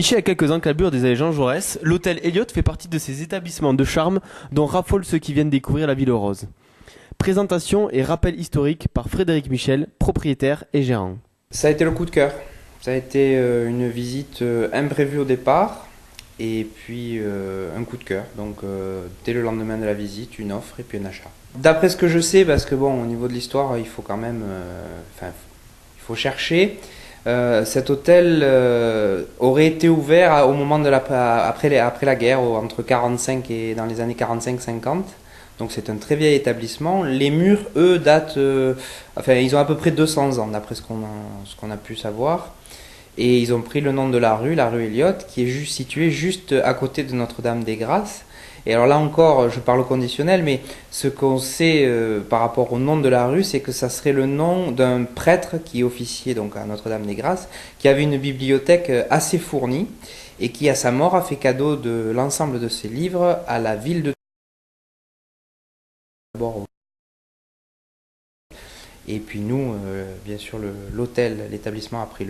Niché à quelques encablures des allées Jean Jaurès, l'hôtel Elliott fait partie de ces établissements de charme dont raffolent ceux qui viennent découvrir la Ville Rose. Présentation et rappel historique par Frédéric Michel, propriétaire et gérant. Ça a été le coup de cœur. Ça a été une visite imprévue au départ et puis un coup de cœur. Donc dès le lendemain de la visite, une offre et puis un achat. D'après ce que je sais, parce que bon, au niveau de l'histoire, il faut quand même, il faut chercher. Cet hôtel aurait été ouvert au moment de après la guerre, entre 45 et dans les années 45-50. Donc c'est un très vieil établissement. Les murs, eux, datent, ils ont à peu près 200 ans, d'après ce qu'on a pu savoir. Et ils ont pris le nom de la rue Elliott, qui est située juste à côté de Notre-Dame-des-Grâces. Et alors là encore, je parle au conditionnel, mais ce qu'on sait par rapport au nom de la rue, c'est que ça serait le nom d'un prêtre qui officiait donc à Notre-Dame-des-Grâces, qui avait une bibliothèque assez fournie et qui, à sa mort, a fait cadeau de l'ensemble de ses livres à la ville de Et puis nous, bien sûr, l'hôtel, l'établissement a pris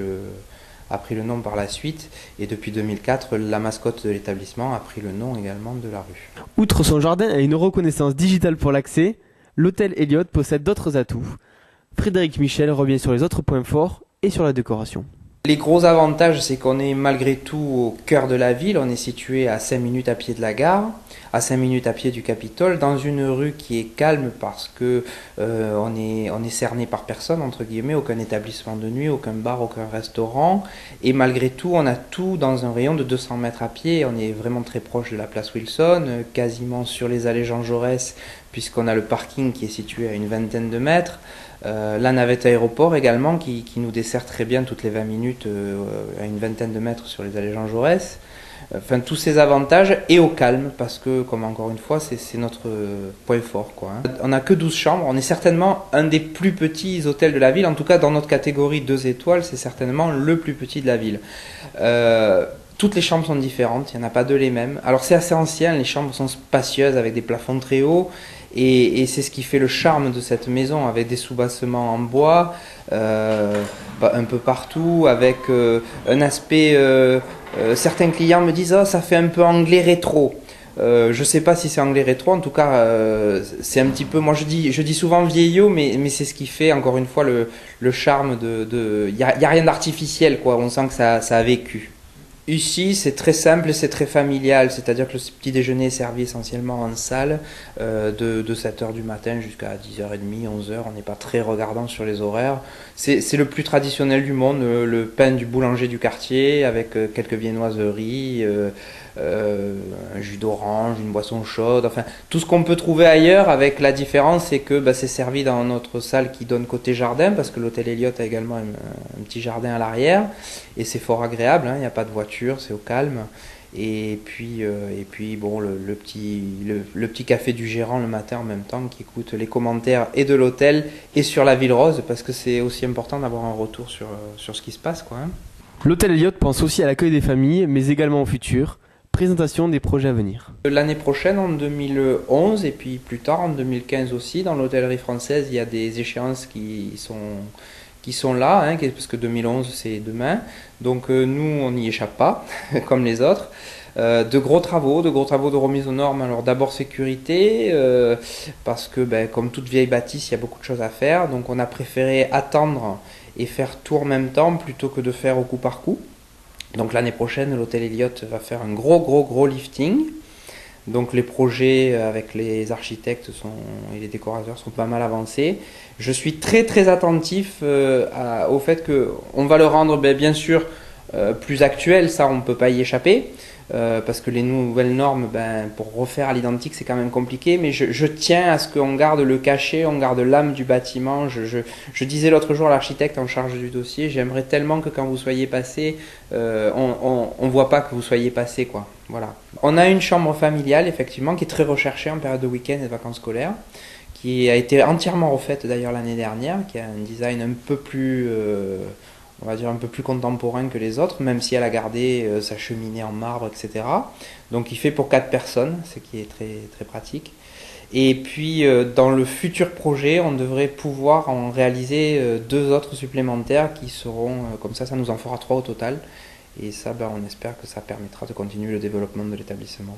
le nom par la suite. Et depuis 2004, la mascotte de l'établissement a pris le nom également de la rue. Outre son jardin et une reconnaissance digitale pour l'accès, l'hôtel Elliott possède d'autres atouts. Frédéric Michel revient sur les autres points forts et sur la décoration. Les gros avantages, c'est qu'on est malgré tout au cœur de la ville. On est situé à 5 minutes à pied de la gare, à 5 minutes à pied du Capitole, dans une rue qui est calme parce que on est cerné par personne, entre guillemets, aucun établissement de nuit, aucun bar, aucun restaurant. Et malgré tout, on a tout dans un rayon de 200 mètres à pied. On est vraiment très proche de la place Wilson, quasiment sur les allées Jean Jaurès, puisqu'on a le parking qui est situé à une vingtaine de mètres. La navette aéroport également qui nous dessert très bien toutes les 20 minutes à une vingtaine de mètres sur les allées Jean Jaurès. Enfin, tous ces avantages et au calme parce que, comme encore une fois, c'est notre point fort, quoi. On n'a que 12 chambres, on est certainement un des plus petits hôtels de la ville, en tout cas dans notre catégorie 2 étoiles, c'est certainement le plus petit de la ville. Toutes les chambres sont différentes, il n'y en a pas deux les mêmes. Alors c'est assez ancien, les chambres sont spacieuses avec des plafonds très hauts et c'est ce qui fait le charme de cette maison avec des soubassements en bois un peu partout, avec un aspect... certains clients me disent « Oh, ça fait un peu anglais rétro ». Je sais pas si c'est anglais rétro, en tout cas c'est un petit peu, moi je dis souvent vieillot, mais c'est ce qui fait encore une fois le charme y a rien d'artificiel, quoi. On sent que ça a vécu. Ici, c'est très simple et c'est très familial, c'est-à-dire que le petit déjeuner est servi essentiellement en salle de 7h du matin jusqu'à 10h30, 11h, on n'est pas très regardant sur les horaires. C'est le plus traditionnel du monde, le pain du boulanger du quartier avec quelques viennoiseries, un jus d'orange, une boisson chaude, enfin tout ce qu'on peut trouver ailleurs, avec la différence c'est que c'est servi dans notre salle qui donne côté jardin, parce que l'hôtel Elliott a également un petit jardin à l'arrière, et c'est fort agréable, il n'y a pas de voiture, c'est au calme. Et puis bon, le petit café du gérant le matin en même temps qui écoute les commentaires et de l'hôtel et sur la Ville Rose, parce que c'est aussi important d'avoir un retour sur ce qui se passe, quoi. L'hôtel Elliott pense aussi à l'accueil des familles, mais également au futur. Présentation des projets à venir. L'année prochaine, en 2011, et puis plus tard, en 2015 aussi, dans l'hôtellerie française, il y a des échéances qui sont là, parce que 2011, c'est demain. Donc nous, on n'y échappe pas, comme les autres. De gros travaux de remise aux normes. Alors d'abord sécurité, parce que comme toute vieille bâtisse, il y a beaucoup de choses à faire. Donc on a préféré attendre et faire tout en même temps plutôt que de faire au coup par coup. Donc l'année prochaine, l'hôtel Elliott va faire un gros lifting. Donc les projets avec les architectes et les décorateurs sont pas mal avancés. Je suis très attentif au fait qu'on va le rendre bien sûr plus actuel, ça on ne peut pas y échapper. Parce que les nouvelles normes, pour refaire à l'identique, c'est quand même compliqué, mais je tiens à ce qu'on garde le cachet, on garde l'âme du bâtiment. Je disais l'autre jour à l'architecte en charge du dossier, j'aimerais tellement que quand vous soyez passé, on voit pas que vous soyez passé, quoi. Voilà. On a une chambre familiale, effectivement, qui est très recherchée en période de week-end et de vacances scolaires, qui a été entièrement refaite d'ailleurs l'année dernière, qui a un design un peu plus... on va dire un peu plus contemporain que les autres, même si elle a gardé sa cheminée en marbre, etc. Donc il fait pour 4 personnes, ce qui est très pratique. Et puis dans le futur projet, on devrait pouvoir en réaliser 2 autres supplémentaires qui seront, comme ça nous en fera 3 au total. Et ça, on espère que ça permettra de continuer le développement de l'établissement.